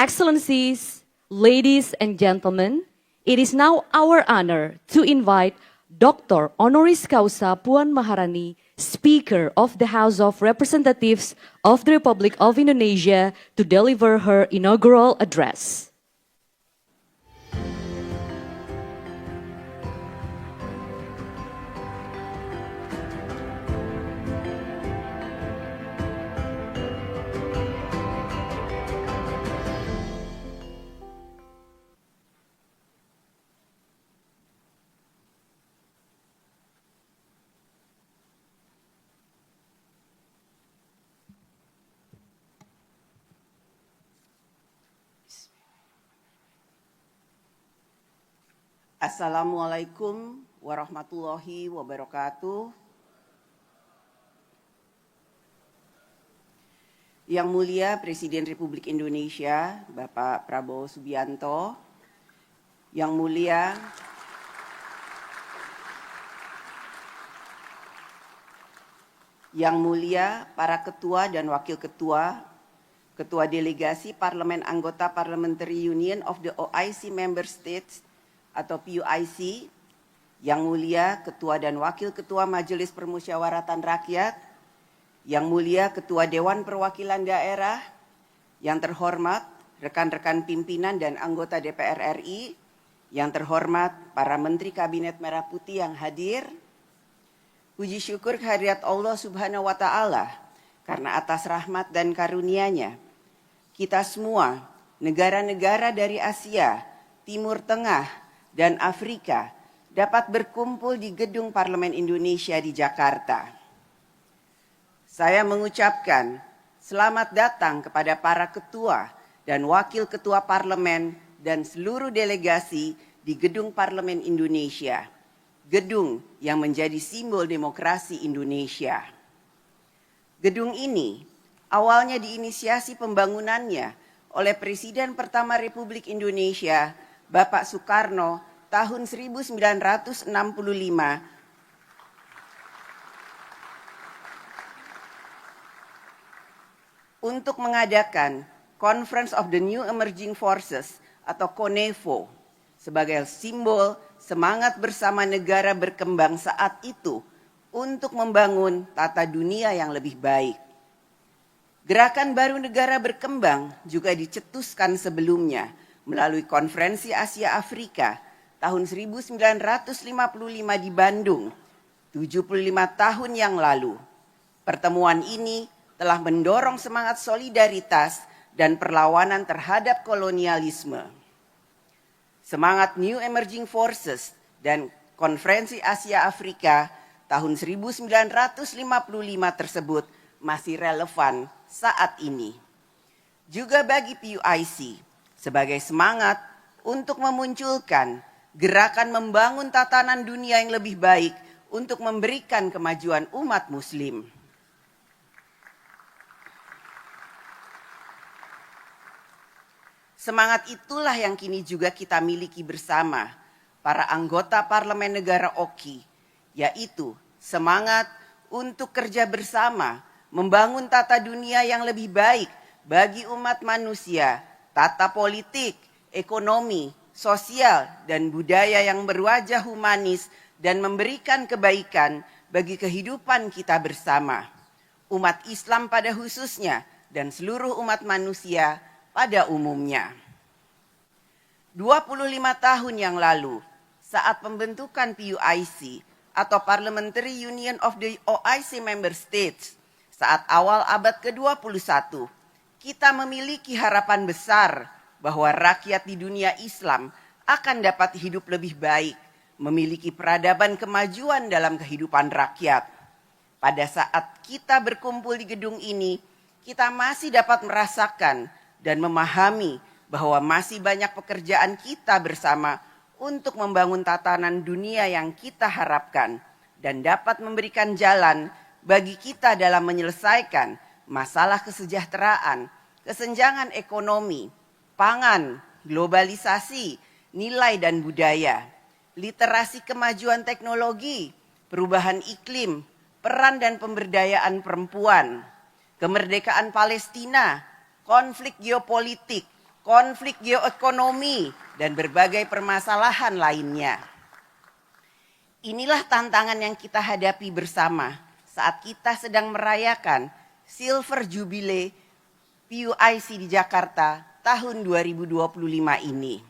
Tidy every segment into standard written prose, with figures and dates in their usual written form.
Excellencies, ladies and gentlemen, it is now our honor to invite Dr. Honoris Causa Puan Maharani, Speaker of the House of Representatives of the Republic of Indonesia, to deliver her inaugural address. Assalamualaikum warahmatullahi wabarakatuh. Yang Mulia Presiden Republik Indonesia, Bapak Prabowo Subianto, Yang Mulia para Ketua dan Wakil Ketua, Ketua Delegasi Parlemen Anggota Parliamentary Union of the OIC Member States atau PUIC, Yang Mulia Ketua dan Wakil Ketua Majelis Permusyawaratan Rakyat, Yang Mulia Ketua Dewan Perwakilan Daerah, yang terhormat rekan-rekan pimpinan dan anggota DPR RI, yang terhormat para Menteri Kabinet Merah Putih yang hadir, puji syukur kehadirat Allah Subhanahu wa Ta'ala karena atas rahmat dan karunia-Nya, kita semua, negara-negara dari Asia, Timur Tengah, dan Afrika dapat berkumpul di Gedung Parlemen Indonesia di Jakarta. Saya mengucapkan selamat datang kepada para ketua dan wakil ketua parlemen dan seluruh delegasi di Gedung Parlemen Indonesia, gedung yang menjadi simbol demokrasi Indonesia. Gedung ini awalnya diinisiasi pembangunannya oleh Presiden pertama Republik Indonesia, Bapak Soekarno, tahun 1965 untuk mengadakan Conference of the New Emerging Forces atau CONEFO sebagai simbol semangat bersama negara berkembang saat itu untuk membangun tata dunia yang lebih baik. Gerakan baru negara berkembang juga dicetuskan sebelumnya melalui Konferensi Asia Afrika tahun 1955 di Bandung, 75 tahun yang lalu. Pertemuan ini telah mendorong semangat solidaritas dan perlawanan terhadap kolonialisme. Semangat New Emerging Forces dan Konferensi Asia Afrika tahun 1955 tersebut masih relevan saat ini. Juga bagi PUIC, sebagai semangat untuk memunculkan gerakan membangun tatanan dunia yang lebih baik untuk memberikan kemajuan umat Muslim. Semangat itulah yang kini juga kita miliki bersama para anggota Parlemen Negara OKI, yaitu semangat untuk kerja bersama membangun tata dunia yang lebih baik bagi umat manusia, tata politik, ekonomi, sosial, dan budaya yang berwajah humanis dan memberikan kebaikan bagi kehidupan kita bersama, umat Islam pada khususnya dan seluruh umat manusia pada umumnya. 25 tahun yang lalu, saat pembentukan PUIC atau Parliamentary Union of the OIC Member States, saat awal abad ke-21, kita memiliki harapan besar bahwa rakyat di dunia Islam akan dapat hidup lebih baik, memiliki peradaban kemajuan dalam kehidupan rakyat. Pada saat kita berkumpul di gedung ini, kita masih dapat merasakan dan memahami bahwa masih banyak pekerjaan kita bersama untuk membangun tatanan dunia yang kita harapkan dan dapat memberikan jalan bagi kita dalam menyelesaikan masalah kesejahteraan, kesenjangan ekonomi, pangan, globalisasi, nilai dan budaya, literasi kemajuan teknologi, perubahan iklim, peran dan pemberdayaan perempuan, kemerdekaan Palestina, konflik geopolitik, konflik geoekonomi, dan berbagai permasalahan lainnya. Inilah tantangan yang kita hadapi bersama saat kita sedang merayakan Silver Jubilee PUIC di Jakarta tahun 2025 ini.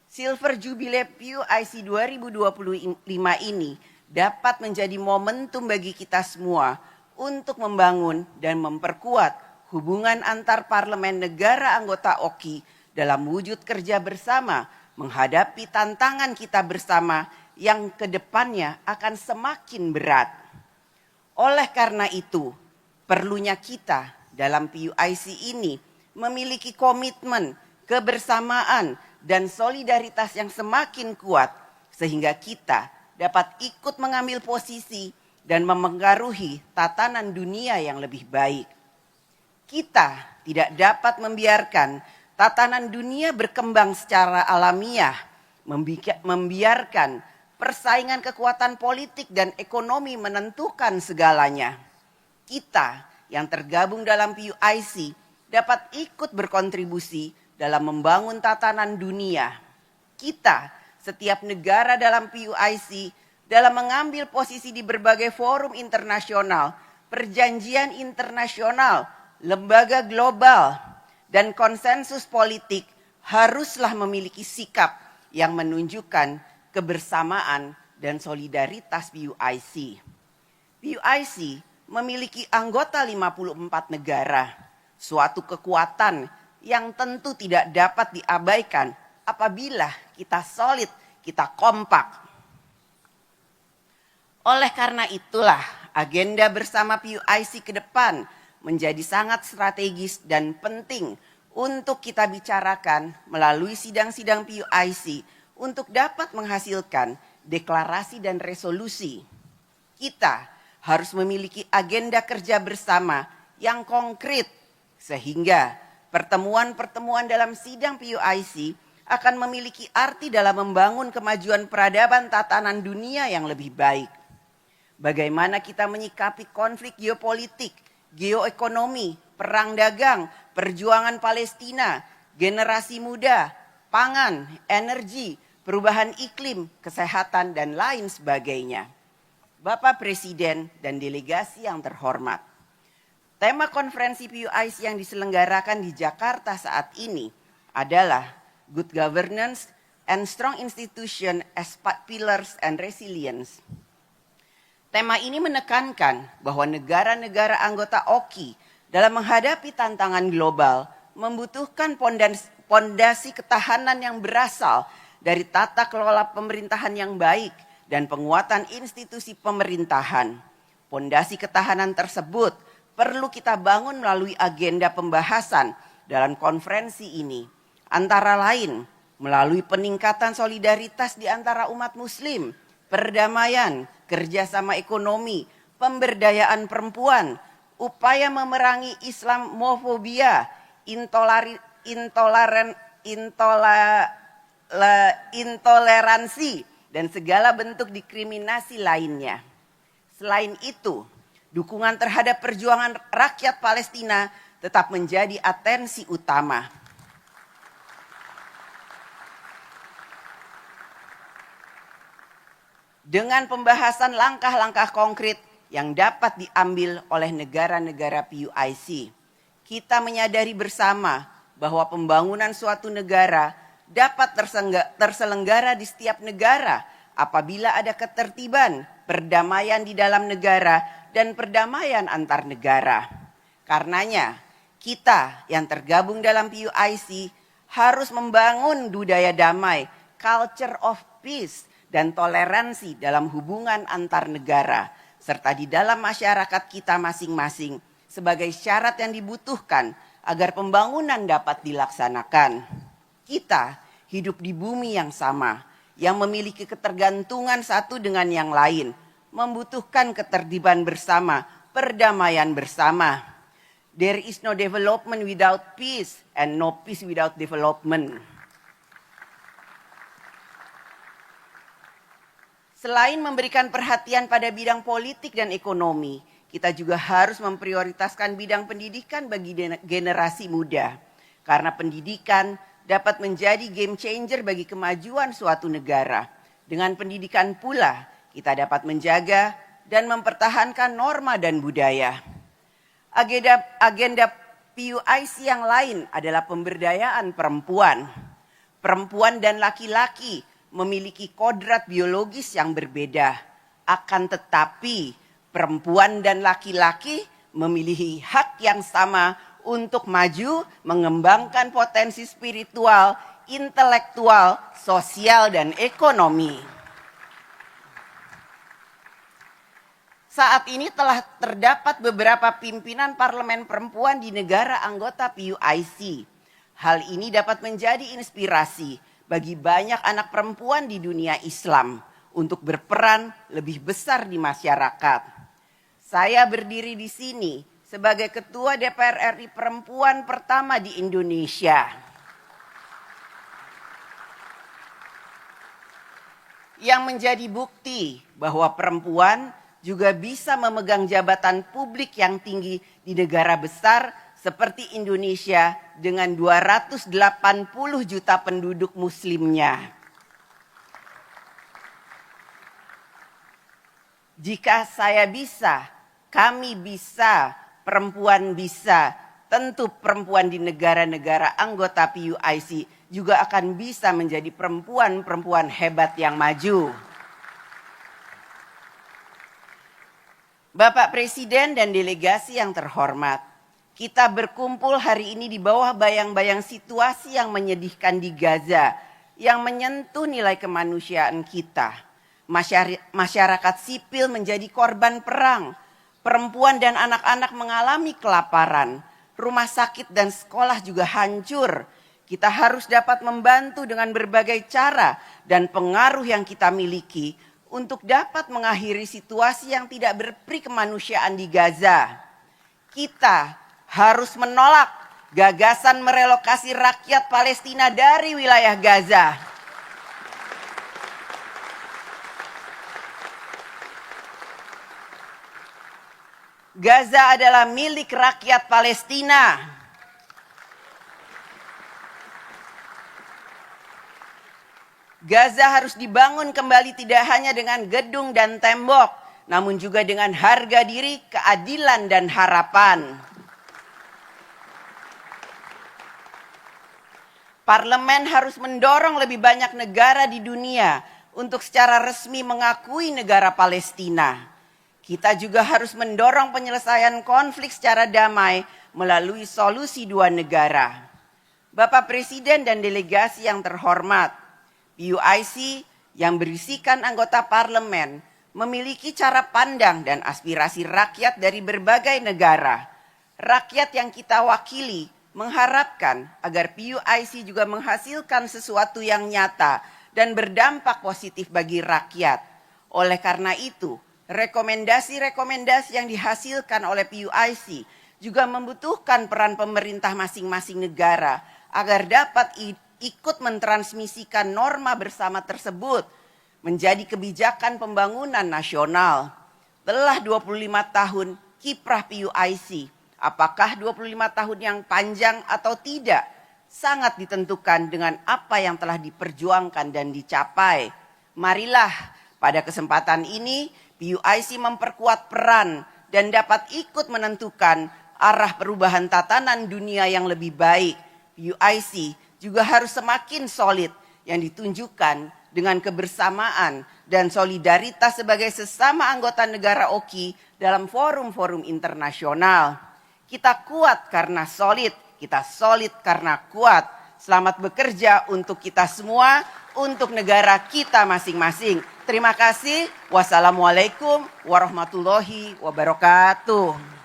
Silver Jubilee PUIC 2025 ini dapat menjadi momentum bagi kita semua untuk membangun dan memperkuat hubungan antar parlemen negara anggota OKI dalam wujud kerja bersama menghadapi tantangan kita bersama yang kedepannya akan semakin berat. Oleh karena itu, perlunya kita dalam PUIC ini memiliki komitmen, kebersamaan, dan solidaritas yang semakin kuat sehingga kita dapat ikut mengambil posisi dan memengaruhi tatanan dunia yang lebih baik. Kita tidak dapat membiarkan tatanan dunia berkembang secara alamiah, membiarkan persaingan kekuatan politik dan ekonomi menentukan segalanya. Kita yang tergabung dalam PUIC dapat ikut berkontribusi dalam membangun tatanan dunia. Kita, setiap negara dalam PUIC, dalam mengambil posisi di berbagai forum internasional, perjanjian internasional, lembaga global, dan konsensus politik haruslah memiliki sikap yang menunjukkan kebersamaan dan solidaritas PUIC. PUIC memiliki anggota 54 negara, suatu kekuatan yang tentu tidak dapat diabaikan apabila kita solid, kita kompak. Oleh karena itulah agenda bersama PUIC ke depan menjadi sangat strategis dan penting untuk kita bicarakan melalui sidang-sidang PUIC untuk dapat menghasilkan deklarasi dan resolusi. Kita harus memiliki agenda kerja bersama yang konkret sehingga pertemuan-pertemuan dalam sidang PUIC akan memiliki arti dalam membangun kemajuan peradaban tatanan dunia yang lebih baik. Bagaimana kita menyikapi konflik geopolitik, geoekonomi, perang dagang, perjuangan Palestina, generasi muda, pangan, energi, perubahan iklim, kesehatan, dan lain sebagainya. Bapak Presiden dan delegasi yang terhormat, tema konferensi PUIC yang diselenggarakan di Jakarta saat ini adalah Good Governance and Strong Institution as Pillars and Resilience. Tema ini menekankan bahwa negara-negara anggota OKI dalam menghadapi tantangan global membutuhkan pondasi ketahanan yang berasal dari tata kelola pemerintahan yang baik dan penguatan institusi pemerintahan. Pondasi ketahanan tersebut perlu kita bangun melalui agenda pembahasan dalam konferensi ini. Antara lain, melalui peningkatan solidaritas di antara umat muslim, perdamaian, kerjasama ekonomi, pemberdayaan perempuan, upaya memerangi Islamofobia, intoleransi, dan segala bentuk diskriminasi lainnya. Selain itu, dukungan terhadap perjuangan rakyat Palestina tetap menjadi atensi utama. Dengan pembahasan langkah-langkah konkret yang dapat diambil oleh negara-negara PUIC, kita menyadari bersama bahwa pembangunan suatu negara dapat terselenggara di setiap negara apabila ada ketertiban, perdamaian di dalam negara, dan perdamaian antar negara. Karenanya, kita yang tergabung dalam PUIC harus membangun budaya damai, culture of peace, dan toleransi dalam hubungan antar negara, serta di dalam masyarakat kita masing-masing sebagai syarat yang dibutuhkan agar pembangunan dapat dilaksanakan. Kita hidup di bumi yang sama, yang memiliki ketergantungan satu dengan yang lain, membutuhkan ketertiban bersama, perdamaian bersama. There is no development without peace and no peace without development. Selain memberikan perhatian pada bidang politik dan ekonomi, kita juga harus memprioritaskan bidang pendidikan bagi generasi muda. karena pendidikan dapat menjadi game changer bagi kemajuan suatu negara. Dengan pendidikan pula kita dapat menjaga dan mempertahankan norma dan budaya. Agenda PUIC yang lain adalah pemberdayaan perempuan. Perempuan dan laki-laki memiliki kodrat biologis yang berbeda. Akan tetapi perempuan dan laki-laki memiliki hak yang sama untuk maju, mengembangkan potensi spiritual, intelektual, sosial, dan ekonomi. Saat ini telah terdapat beberapa pimpinan parlemen perempuan di negara anggota PUIC. Hal ini dapat menjadi inspirasi bagi banyak anak perempuan di dunia Islam untuk berperan lebih besar di masyarakat. Saya berdiri di sini sebagai Ketua DPR RI perempuan pertama di Indonesia. Yang menjadi bukti bahwa perempuan juga bisa memegang jabatan publik yang tinggi di negara besar seperti Indonesia dengan 280 juta penduduk muslimnya. Jika saya bisa, kami bisa, perempuan bisa, tentu perempuan di negara-negara anggota PUIC juga akan bisa menjadi perempuan-perempuan hebat yang maju. Bapak Presiden dan delegasi yang terhormat, kita berkumpul hari ini di bawah bayang-bayang situasi yang menyedihkan di Gaza, yang menyentuh nilai kemanusiaan kita. Masyarakat sipil menjadi korban perang, perempuan dan anak-anak mengalami kelaparan, rumah sakit dan sekolah juga hancur. Kita harus dapat membantu dengan berbagai cara dan pengaruh yang kita miliki untuk dapat mengakhiri situasi yang tidak berperi kemanusiaan di Gaza. Kita harus menolak gagasan merelokasi rakyat Palestina dari wilayah Gaza. Gaza adalah milik rakyat Palestina. Gaza harus dibangun kembali tidak hanya dengan gedung dan tembok, namun juga dengan harga diri, keadilan, dan harapan. Parlemen harus mendorong lebih banyak negara di dunia untuk secara resmi mengakui negara Palestina. Kita juga harus mendorong penyelesaian konflik secara damai melalui solusi dua negara. Bapak Presiden dan delegasi yang terhormat, PUIC yang berisikan anggota parlemen memiliki cara pandang dan aspirasi rakyat dari berbagai negara. Rakyat yang kita wakili mengharapkan agar PUIC juga menghasilkan sesuatu yang nyata dan berdampak positif bagi rakyat. Oleh karena itu, rekomendasi-rekomendasi yang dihasilkan oleh PUIC juga membutuhkan peran pemerintah masing-masing negara agar dapat ikut mentransmisikan norma bersama tersebut menjadi kebijakan pembangunan nasional. Telah 25 tahun kiprah PUIC, apakah 25 tahun yang panjang atau tidak, sangat ditentukan dengan apa yang telah diperjuangkan dan dicapai. Marilah pada kesempatan ini PUIC memperkuat peran dan dapat ikut menentukan arah perubahan tatanan dunia yang lebih baik. PUIC juga harus semakin solid yang ditunjukkan dengan kebersamaan dan solidaritas sebagai sesama anggota negara OKI dalam forum-forum internasional. Kita kuat karena solid, kita solid karena kuat. Selamat bekerja untuk kita semua, untuk negara kita masing-masing. Terima kasih. Wassalamualaikum warahmatullahi wabarakatuh.